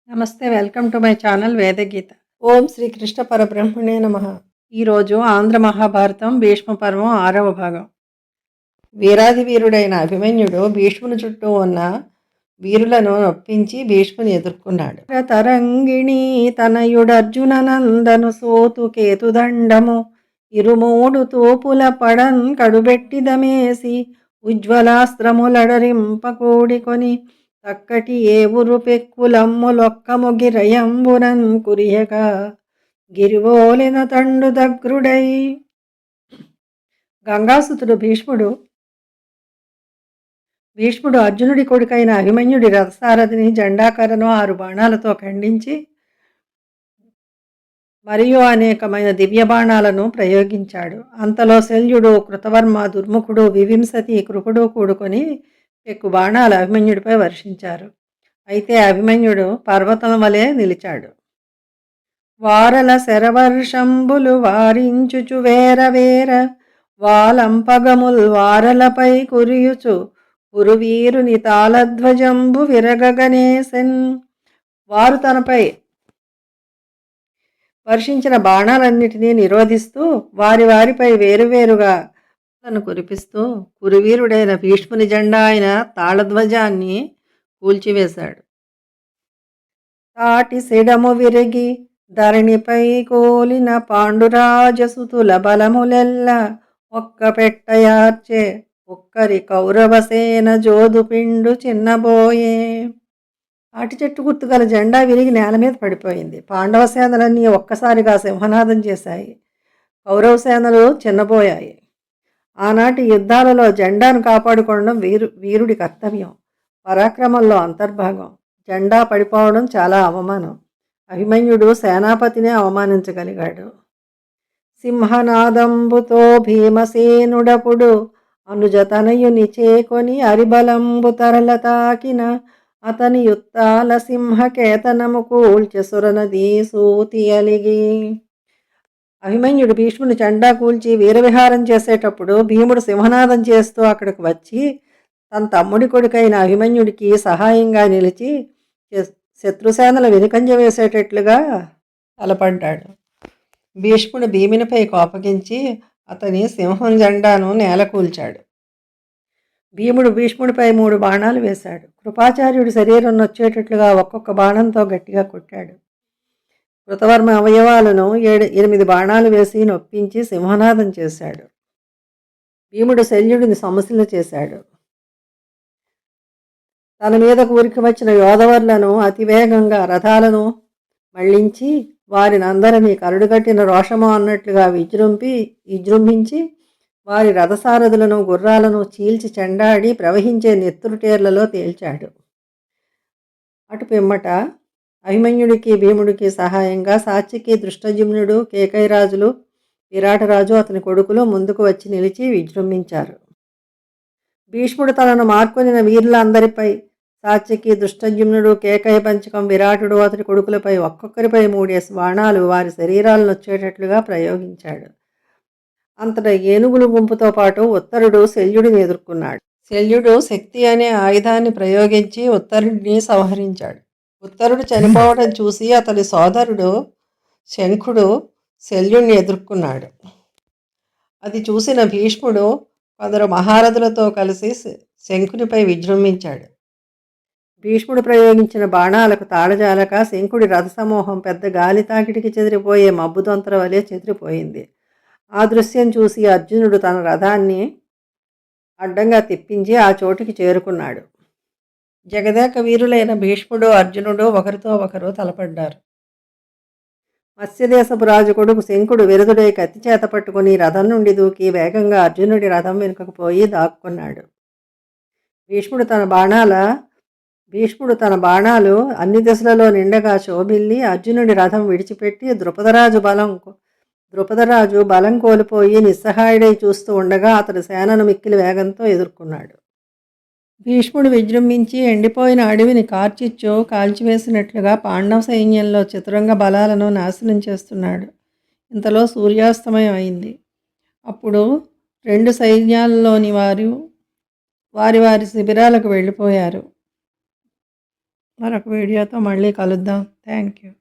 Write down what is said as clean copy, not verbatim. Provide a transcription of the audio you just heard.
నమస్తే. Welcome to my channel Vedageeta. ఓం శ్రీ కృష్ణ పరబ్రహ్మణే నమః. ఈరోజు ఆంధ్ర మహాభారతం భీష్మ పర్వం 6వ భాగం. వీరాధి వీరుడైన అభిమన్యుడు భీష్ముని చుట్టూ ఉన్న వీరులను నొప్పించి భీష్ముని ఎదుర్కొన్నాడు. తరంగిణి తనయుడర్జున నందను సోతు కేతుదండము ఇరుమూడు తూపుల పడన్ కడుబెట్టిదమేసి ఉజ్వలాస్త్రములడరింపకూడికొని తక్కటి ఏవురు పెక్కులమ్ములొక్కము గిరయంబునన్ కురియగా గిరివోలిన తండు దగ్రుడై. గంగాసుతుడు భీష్ముడు అర్జునుడి కొడుకైన అభిమన్యుడి రథసారథిని జెండాకరను 6 బాణాలతో ఖండించి మరియు అనేకమైన దివ్య బాణాలను ప్రయోగించాడు. అంతలో శల్యుడు, కృతవర్మ, దుర్ముఖుడు, వివింసతి, కృపుడు కూడుకొని ఎక్కువ బాణాలు అభిమన్యుడిపై వర్షించారు. అయితే అభిమన్యుడు పర్వతం వలె నిలిచాడు. వారల శరవర్షంబులు వారించుచు వేరవేర వాలంపగముల్ వారలపై కురియుచు కురువీరుని తాళధ్వజంబు విరగగనేసెన్. వారు తనపై వర్షించిన బాణాలన్నిటినీ నిరోధిస్తూ వారిపై వేరువేరుగా తను కురిపిస్తూ కురువీరుడైన భీష్ముని జెండా అయిన తాళధ్వజాన్ని కూల్చివేశాడు. తాటి సిడము విరిగి ధరణిపై కోలిన పాండురాజసుతుల బలములెల్ల ఒక్క పెట్టయార్చే ఒక్కరి కౌరవసేన జోదుపిండు చిన్నబోయే. తాటి చెట్టు గుర్తుగల జెండా విరిగి నేల మీద పడిపోయింది. పాండవ సేనలన్నీ ఒక్కసారిగా సింహనాదం చేశాయి. కౌరవ సేనలు చిన్నబోయాయి. ఆనాటి యుద్ధాలలో జెండాను కాపాడుకోవడం వీరుడి కర్తవ్యం, పరాక్రమంలో అంతర్భాగం. జెండా పడిపోవడం చాలా అవమానం. అభిమన్యుడు సేనాపతినే అవమానించగలిగాడు. సింహనాదంబుతో భీమసేనుడపుడు అనుజతనయుని చేకొని అరిబలంబు తరల తాకిన అతని యుత్తాల సింహకేతనము కూల్చెసురనది సూతి అలిగి. అభిమన్యుడు భీష్ముని జెండా కూల్చి వీరవిహారం చేసేటప్పుడు భీముడు సింహనాదం చేస్తూ అక్కడికి వచ్చి తన తమ్ముడి కొడుకైన అభిమన్యుడికి సహాయంగా నిలిచి శత్రుసేనలు వెనుకంజ వేసేటట్లుగా తలపడ్డాడు. భీష్ముడు భీమునిపై కోపగించి అతని సింహం జెండాను నేల కూల్చాడు. భీముడు భీష్ముడిపై 3 బాణాలు వేశాడు. కృపాచార్యుడి శరీరం నొచ్చేటట్లుగా ఒక్కొక్క బాణంతో గట్టిగా కొట్టాడు. కృతవర్మ అవయవాలను 8 బాణాలు వేసి నొప్పించి సింహనాదం చేశాడు. భీముడు శల్యుడిని సమస్యలు చేశాడు. తన మీదకు ఉరికి వచ్చిన యోధవర్లను అతివేగంగా రథాలను మళ్లించి వారిని అందరినీ కరుడుగట్టిన రోషము అన్నట్లుగా విజృంభించి వారి రథసారథులను గుర్రాలను చీల్చి చెండాడి ప్రవహించే నెత్తురుటేర్లలో తేల్చాడు. అటు పిమ్మట అభిమన్యుడికి భీముడికి సహాయంగా సాత్యకి, దృష్టజుమ్నుడు, కేకైరాజులు, విరాటరాజు అతని కొడుకులు ముందుకు వచ్చి నిలిచి విజృంభించారు. భీష్ముడు తనను మార్కొనిన వీరులందరిపై సాత్యకి, దృష్టజుమ్నుడు, కేకయ పంచకం, విరాటుడు అతని కొడుకులపై ఒక్కొక్కరిపై 3 బాణాలు వారి శరీరాలను వచ్చేటట్లుగా ప్రయోగించాడు. అంతటా ఏనుగుల గుంపుతో పాటు ఉత్తరుడు శల్యుడిని ఎదుర్కొన్నాడు. శల్యుడు శక్తి అనే ఆయుధాన్ని ప్రయోగించి ఉత్తరుడిని సంహరించాడు. ఉత్తరుడు చనిపోవడం చూసి అతని సోదరుడు శంఖుడు శల్యుడిని ఎదుర్కొన్నాడు. అది చూసిన భీష్ముడు కొందరు మహారథులతో కలిసి శంఖునిపై విజృంభించాడు. భీష్ముడు ప్రయోగించిన బాణాలకు తాళజాలక శంఖుడి రథసమూహం పెద్ద గాలి తాకిడికి చెదిరిపోయే మబ్బుదొంతర వలె చెదిరిపోయింది. ఆ దృశ్యం చూసి అర్జునుడు తన రథాన్ని అడ్డంగా తిప్పించి ఆ చోటుకి చేరుకున్నాడు. జగదేక వీరులైన భీష్ముడు, అర్జునుడు ఒకరితో ఒకరు తలపడ్డారు. మత్స్యదేశపు రాజు కొడుకు శంఖుడు విరదుడై కత్తి చేత పట్టుకుని రథం నుండి దూకి వేగంగా అర్జునుడి రథం వెనుకకు పోయి దాక్కున్నాడు. భీష్ముడు తన బాణాలు అన్ని దిశలలో నిండగా శోభిల్లి అర్జునుడి రథం విడిచిపెట్టి ద్రుపదరాజు బలం కోల్పోయి నిస్సహాయుడై చూస్తూ ఉండగా అతడి సేనను మిక్కిలి వేగంతో ఎదుర్కొన్నాడు. భీష్ముడు విజృంభించి ఎండిపోయిన అడవిని కార్చిచ్చు కాల్చివేసినట్లుగా పాండవ సైన్యంలో చతురంగ బలాలను నాశనం చేస్తున్నాడు. ఇంతలో సూర్యాస్తమయం అయింది. అప్పుడు 2 సైన్యాల్లోని వారి శిబిరాలకు వెళ్ళిపోయారు. మరొక వీడియోతో మళ్ళీ కలుద్దాం. Thank you.